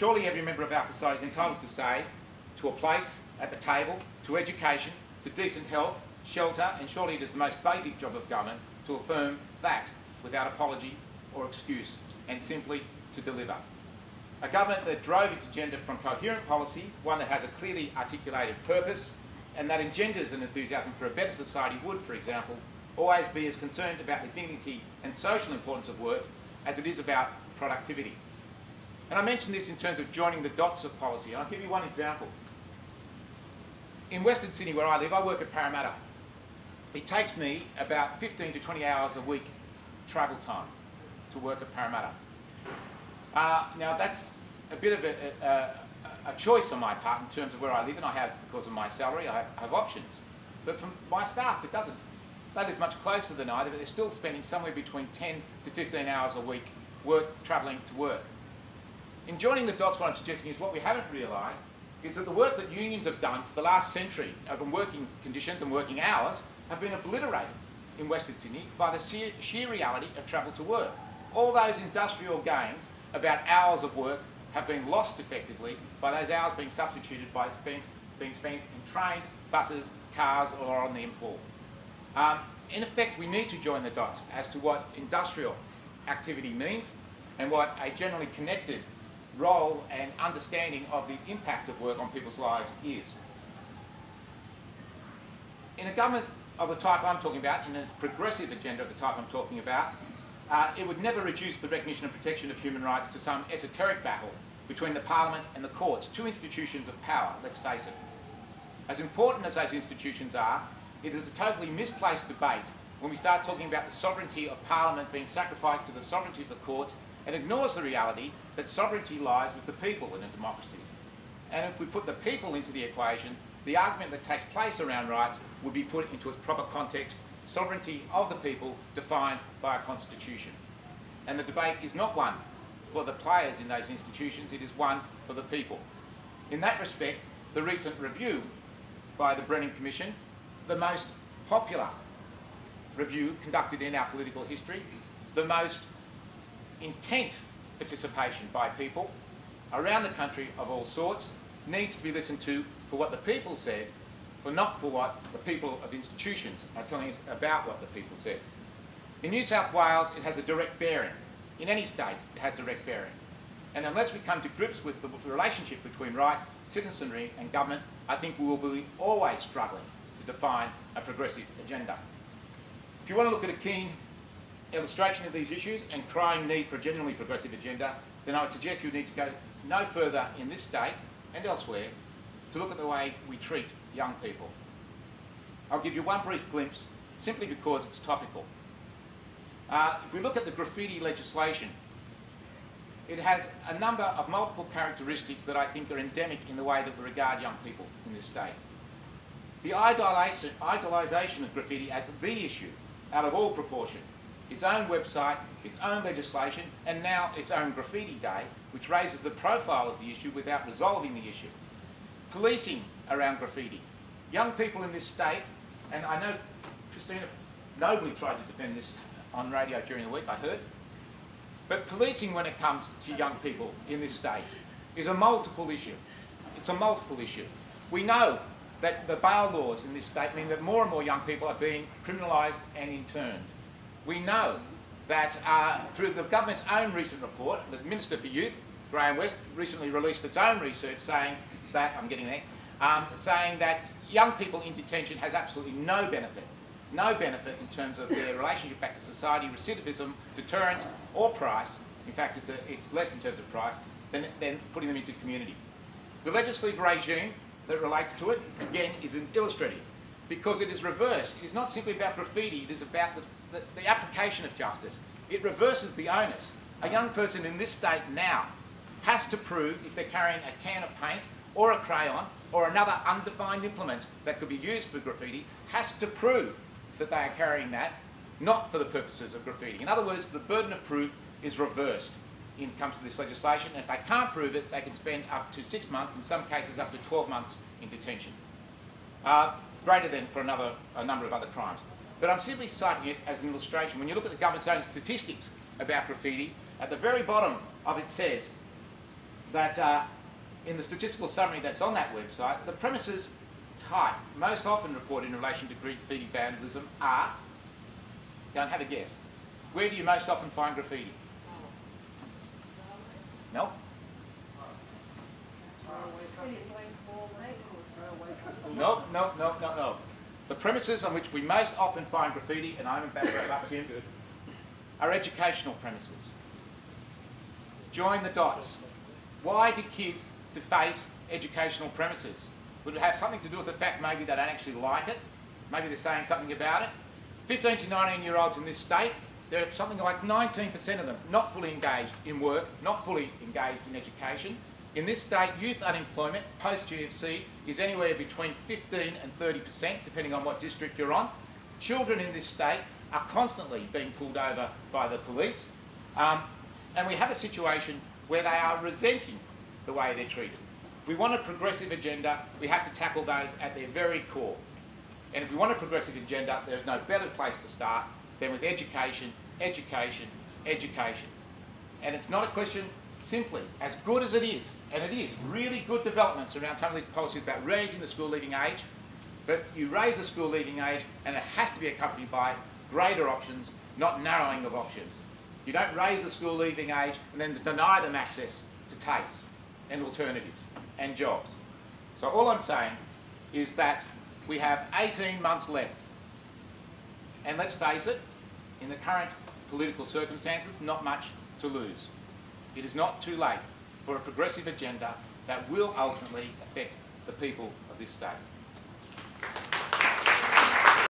Surely every member of our society is entitled to say to a place at the table, to education, to decent health, shelter, and surely it is the most basic job of government to affirm that without apology or excuse, and simply to deliver. A government that drove its agenda from coherent policy, one that has a clearly articulated purpose, and that engenders an enthusiasm for a better society would, for example, always be as concerned about the dignity and social importance of work as it is about productivity. And I mention this in terms of joining the dots of policy, and I'll give you one example. In Western Sydney, where I live, I work at Parramatta. It takes me about 15 to 20 hours a week travel time to work at Parramatta. Now that's a bit of a choice on my part in terms of where I live, and I have, because of my salary, I have options. But from my staff, it doesn't. They live much closer than I do, but they're still spending somewhere between 10 to 15 hours a week travelling to work. In joining the dots, what I'm suggesting is what we haven't realised is that the work that unions have done for the last century of working conditions and working hours have been obliterated in Western Sydney by the sheer reality of travel to work. All those industrial gains about hours of work have been lost effectively by those hours being substituted by being spent in trains, buses, cars, or on the M4. In effect, we need to join the dots as to what industrial activity means and what a generally connected role and understanding of the impact of work on people's lives is. In a government of the type I'm talking about, in a progressive agenda of the type I'm talking about, it would never reduce the recognition and protection of human rights to some esoteric battle between the Parliament and the courts, two institutions of power, let's face it. As important as those institutions are, it is a totally misplaced debate when we start talking about the sovereignty of Parliament being sacrificed to the sovereignty of the courts and ignores the reality that sovereignty lies with the people in a democracy. And if we put the people into the equation, the argument that takes place around rights would be put into its proper context, sovereignty of the people defined by a constitution. And the debate is not one for the players in those institutions, it is one for the people. In that respect, the recent review by the Brennan Commission, the most popular review conducted in our political history, the most intent participation by people around the country of all sorts, needs to be listened to for what the people said, for not for what the people of institutions are telling us about what the people said. In New South Wales, it has a direct bearing. In any state, it has direct bearing. And unless we come to grips with the relationship between rights, citizenry and government, I think we will be always struggling to define a progressive agenda. If you want to look at a keen illustration of these issues and crying need for a genuinely progressive agenda, then I would suggest you need to go no further in this state and elsewhere to look at the way we treat young people. I'll give you one brief glimpse simply because it's topical. If we look at the graffiti legislation, it has a number of multiple characteristics that I think are endemic in the way that we regard young people in this state. The idolisation of graffiti as the issue out of all proportion, its own website, its own legislation, and now its own graffiti day, which raises the profile of the issue without resolving the issue. Policing around graffiti. Young people in this state, and I know Kristina nobly tried to defend this on radio during the week, I heard, but policing when it comes to young people in this state is a multiple issue. It's a multiple issue. We know that the bail laws in this state mean that more and more young people are being criminalised and interned. We know that through the government's own recent report, the Minister for Youth, Graham West, recently released its own research saying that, saying that young people in detention has absolutely no benefit in terms of their relationship back to society, recidivism, deterrence, or price. In fact, it's less in terms of price than putting them into community. The legislative regime that relates to it, again, is an illustrative because it is reversed. It is not simply about graffiti, it is about the application of justice. It reverses the onus. A young person in this state now has to prove, if they're carrying a can of paint or a crayon or another undefined implement that could be used for graffiti, has to prove that they are carrying that, not for the purposes of graffiti. In other words, the burden of proof is reversed when it comes to this legislation. And if they can't prove it, they can spend up to 6 months, in some cases up to 12 months in detention. Greater than for a number of other crimes. But I'm simply citing it as an illustration. When you look at the government's own statistics about graffiti, at the very bottom of it says that in the statistical summary that's on that website, the premises type most often reported in relation to graffiti vandalism are, go and have a guess. Where do you most often find graffiti? No? No. The premises on which we most often find graffiti, and I'm about to wrap up, Tim, are educational premises. Join the dots. Why do kids deface educational premises? Would it have something to do with the fact maybe they don't actually like it? Maybe they're saying something about it? 15 to 19-year-olds in this state, there are something like 19% of them not fully engaged in work, not fully engaged in education. In this state, youth unemployment post-GFC is anywhere between 15 and 30%, depending on what district you're on. Children in this state are constantly being pulled over by the police. And we have a situation where they are resenting the way they're treated. If we want a progressive agenda, we have to tackle those at their very core. And if we want a progressive agenda, there's no better place to start than with education, education, education. And it's not a question simply, as good as it is, and it is, really good developments around some of these policies about raising the school leaving age, but you raise the school leaving age and it has to be accompanied by greater options, not narrowing of options. You don't raise the school leaving age and then deny them access to TAFEs and alternatives and jobs. So all I'm saying is that we have 18 months left. And let's face it, in the current political circumstances, not much to lose. It is not too late for a progressive agenda that will ultimately affect the people of this state.